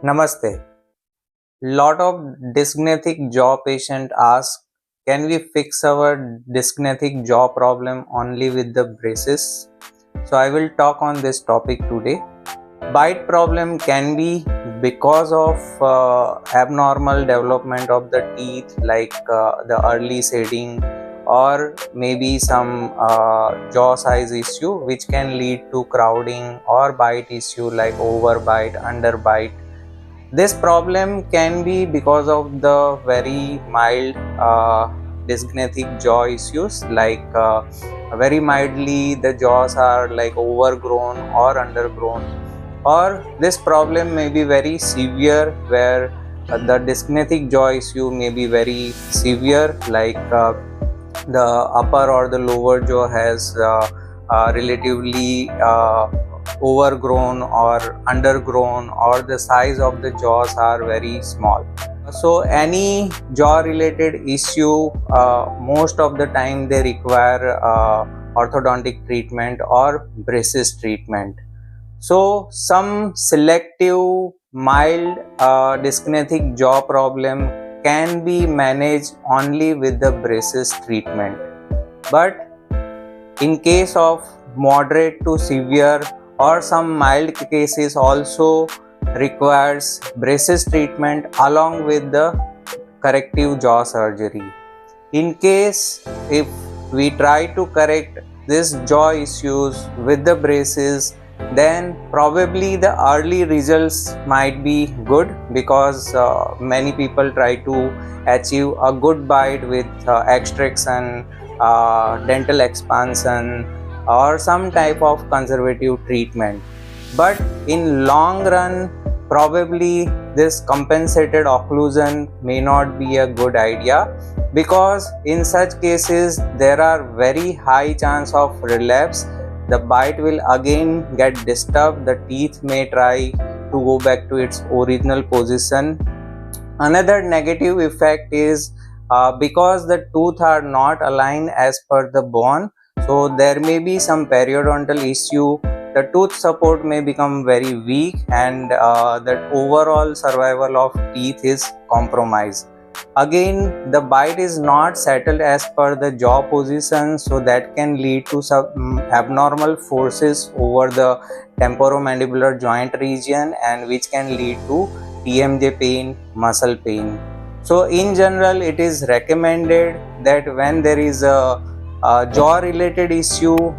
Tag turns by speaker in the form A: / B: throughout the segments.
A: Namaste. Lot of dysgnathic jaw patient ask, can we fix our dysgnathic jaw problem only with the braces? So I will talk on this topic today. Bite problem can be because of abnormal development of the teeth, like the early shedding, or maybe some jaw size issue which can lead to crowding, or bite issue like overbite, underbite. This problem can be because of the very mild dysgnathic jaw issues, like very mildly the jaws are like overgrown or undergrown, or this problem may be very severe where the dysgnathic jaw issue may be very severe, like the upper or the lower jaw has relatively overgrown or undergrown, or the size of the jaws are very small. So any jaw related issue, most of the time they require orthodontic treatment or braces treatment. So some selective mild dysgnathic jaw problem can be managed only with the braces treatment, but in case of moderate to severe or some mild cases also requires braces treatment along with the corrective jaw surgery. In case if we try to correct this jaw issues with the braces, then probably the early results might be good, because many people try to achieve a good bite with extraction, dental expansion, or some type of conservative treatment. But in long run, probably this compensated occlusion may not be a good idea, because in such cases there are very high chance of relapse. The bite will again get disturbed, the teeth may try to go back to its original position. Another negative effect is because the tooth are not aligned as per the bone, so there may be some periodontal issue. The tooth support may become very weak, and the overall survival of teeth is compromised. Again, the bite is not settled as per the jaw position, so that can lead to some abnormal forces over the temporomandibular joint region, and which can lead to TMJ pain, muscle pain. So in general, it is recommended that when there is a jaw related issue,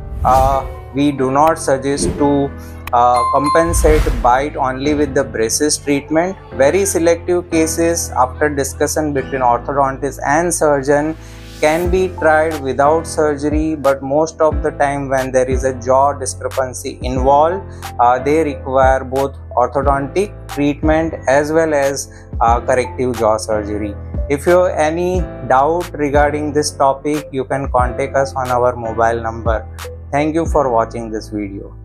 A: we do not suggest to compensate bite only with the braces treatment. Very selective cases, after discussion between orthodontist and surgeon, can be tried without surgery, but most of the time when there is a jaw discrepancy involved, they require both orthodontic treatment as well as corrective jaw surgery. If you have any doubt regarding this topic, you can contact us on our mobile number. Thank you for watching this video.